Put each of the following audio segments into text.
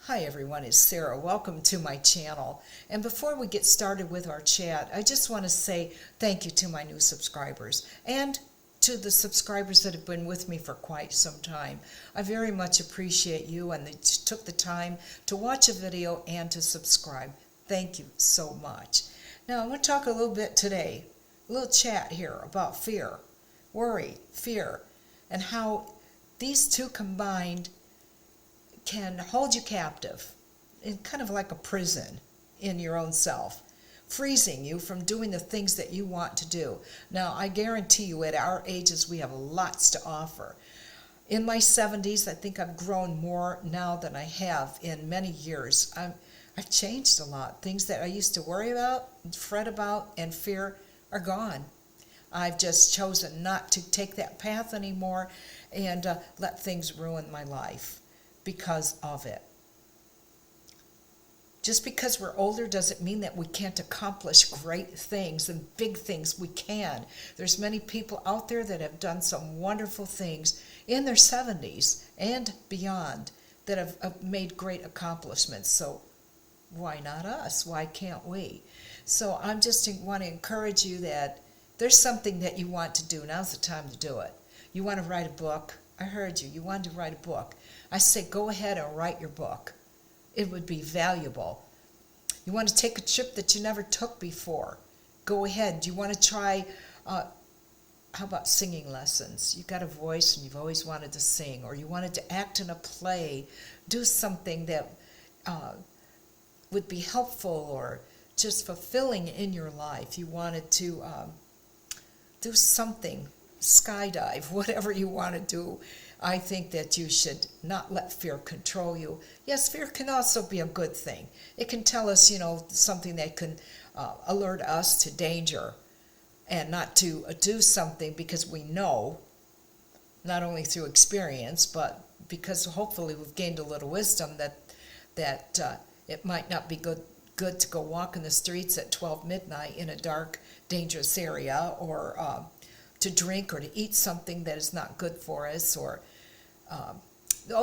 Hi everyone, it's Sarah. Welcome to my channel. And before we get started with our chat, I just want to say thank you to my new subscribers and to the subscribers that have been with me for quite some time. I very much appreciate you and that you took the time to watch a video and to subscribe. Thank you so much. Now I'm going to talk a little bit today, a little chat here about fear, worry, fear, and how these two combined can hold you captive in kind of like a prison in your own self, freezing you from doing the things that you want to do. Now, I guarantee you at our ages we have lots to offer. In my 70s, I think I've grown more now than I have in many years. I've changed a lot. Things that I used to worry about, fret about, and fear are gone. I've just chosen not to take that path anymore and let things ruin my life because of it. Just because we're older doesn't mean that we can't accomplish great things and big things. We can. There's many people out there that have done some wonderful things in their 70s and beyond that have made great accomplishments. So why not us? Why can't we? So I'm just want to encourage you that there's something that you want to do. Now's the time to do it. You want to write a book. I heard you. You wanted to write a book. I say go ahead and write your book. It would be valuable. You want to take a trip that you never took before. Go ahead. You want to try, how about singing lessons? You've got a voice and you've always wanted to sing, or you wanted to act in a play, do something that would be helpful or just fulfilling in your life. You wanted to do something, skydive, whatever you want to do. I think that you should not let fear control you. Yes, fear can also be a good thing. It can tell us, something that can alert us to danger and not to do something because we know, not only through experience, but because hopefully we've gained a little wisdom that it might not be good to go walk in the streets at 12 midnight in a dark, dangerous area, or to drink or to eat something that is not good for us, or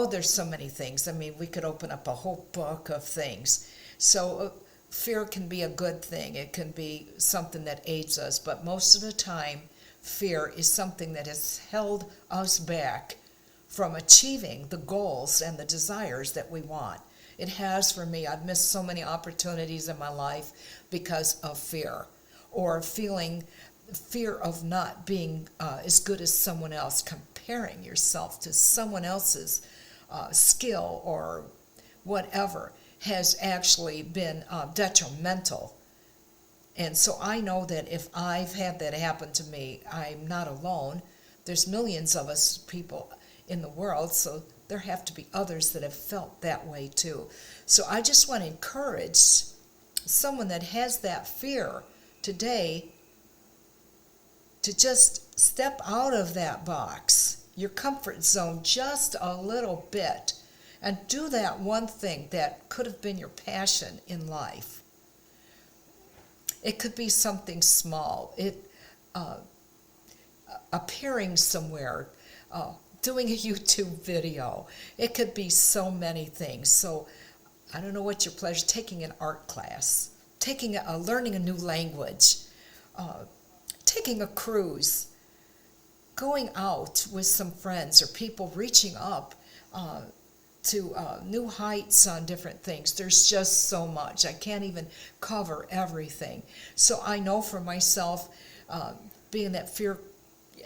there's so many things. I mean, we could open up a whole book of things. So fear can be a good thing. It can be something that aids us, but most of the time fear is something that has held us back from achieving the goals and the desires that we want. It has for me. I've missed so many opportunities in my life because of fear, or feeling fear of not being as good as someone else, comparing yourself to someone else's skill or whatever has actually been detrimental. And so I know that if I've had that happen to me, I'm not alone. There's millions of us people in the world, so there have to be others that have felt that way too. So I just want to encourage someone that has that fear today to just step out of that box, your comfort zone, just a little bit, and do that one thing that could have been your passion in life. It could be something small, appearing somewhere, doing a YouTube video. It could be so many things. So I don't know what your pleasure, taking an art class, learning a new language, taking a cruise, going out with some friends or people, reaching up to new heights on different things. There's just so much. I can't even cover everything. So I know for myself, being that fear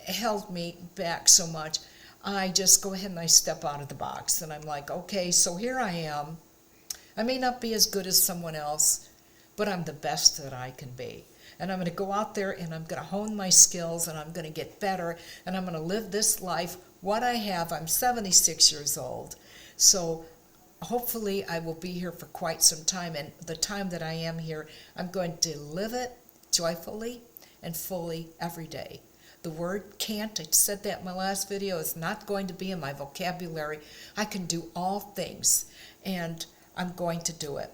held me back so much, I just go ahead and I step out of the box. And I'm like, okay, so here I am. I may not be as good as someone else, but I'm the best that I can be. And I'm going to go out there and I'm going to hone my skills and I'm going to get better and I'm going to live this life, what I have. I'm 76 years old. So hopefully I will be here for quite some time. And the time that I am here, I'm going to live it joyfully and fully every day. The word can't, I said that in my last video, is not going to be in my vocabulary. I can do all things and I'm going to do it.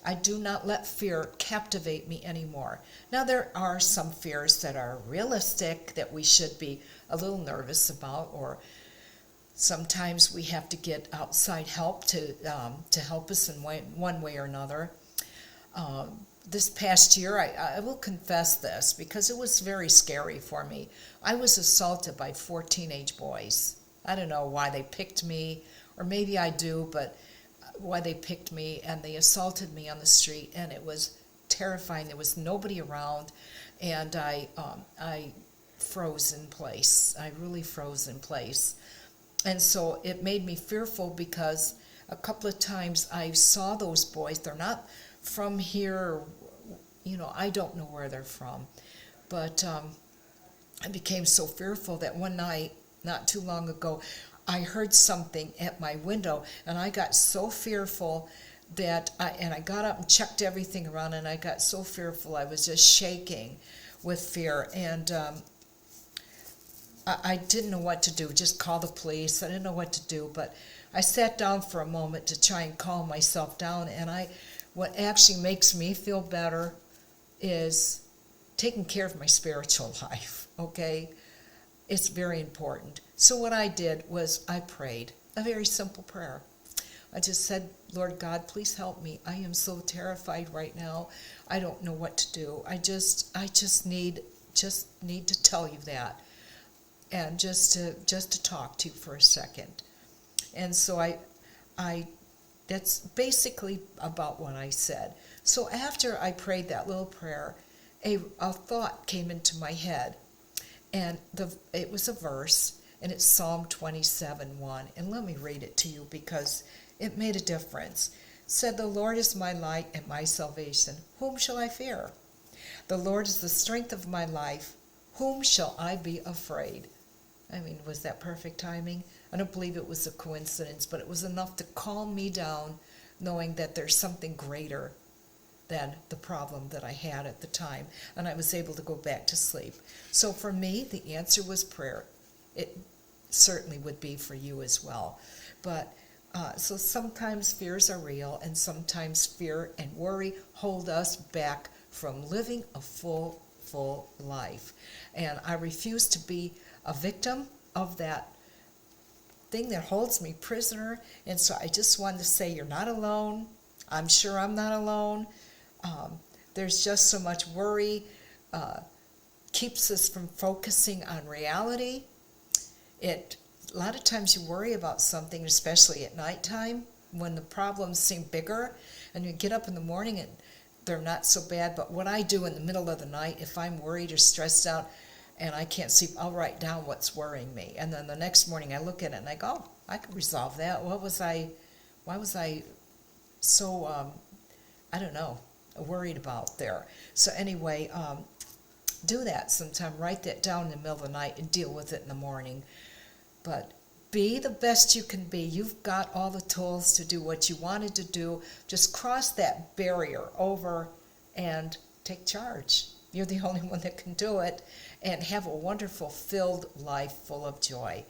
I do not let fear captivate me anymore. Now, there are some fears that are realistic that we should be a little nervous about, or Sometimes we have to get outside help to help us in one way or another. This past year, I will confess this because it was very scary for me. I was assaulted by 4 teenage boys. I don't know why they picked me, or maybe I do, but why they picked me, and they assaulted me on the street, and it was terrifying. There was nobody around, and I froze in place. I really froze in place. And so it made me fearful because a couple of times I saw those boys. They're not from here, I don't know where they're from. But I became so fearful that one night, not too long ago, I heard something at my window, and I got so fearful that I got up and checked everything around, and I got so fearful I was just shaking with fear. And I didn't know what to do, just call the police. I didn't know what to do, but I sat down for a moment to try and calm myself down, and what actually makes me feel better is taking care of my spiritual life, okay? It's very important. So what I did was I prayed a very simple prayer. I just said, Lord God, please help me. I am so terrified right now. I don't know what to do. I just need to tell you that, and just to talk to you for a second. And so I that's basically about what I said. So after I prayed that little prayer, a thought came into my head, and it was a verse, and it's Psalm 27:1. And let me read it to you because it made a difference. It said, the Lord is my light and my salvation. Whom shall I fear? The Lord is the strength of my life. Whom shall I be afraid? I mean, was that perfect timing? I don't believe it was a coincidence, but it was enough to calm me down, knowing that there's something greater than the problem that I had at the time, and I was able to go back to sleep. So for me, the answer was prayer. It certainly would be for you as well. But so sometimes fears are real, and sometimes fear and worry hold us back from living a full life. And I refuse to be a victim of that thing that holds me prisoner. And so I just wanted to say, you're not alone. I'm sure I'm not alone. There's just so much worry. Keeps us from focusing on reality. A lot of times you worry about something, especially at nighttime, when the problems seem bigger, and you get up in the morning and they're not so bad. But what I do in the middle of the night, if I'm worried or stressed out and I can't sleep, I'll write down what's worrying me. And then the next morning I look at it and I go, oh, I can resolve that. Why was I so, I don't know, worried about there? So anyway, do that sometime. Write that down in the middle of the night and deal with it in the morning. But be the best you can be. You've got all the tools to do what you wanted to do. Just cross that barrier over and take charge. You're the only one that can do it, and have a wonderful, filled life full of joy.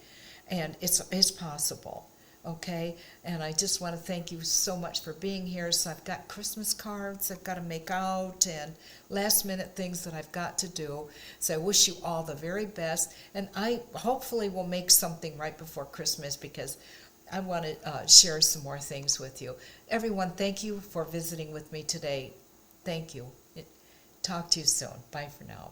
And it's possible. Okay, and I just want to thank you so much for being here. So I've got Christmas cards I've got to make out, and last minute things that I've got to do. So I wish you all the very best, and I hopefully will make something right before Christmas, because I want to share some more things with you. Everyone, thank you for visiting with me today. Thank you. Talk to you soon. Bye for now.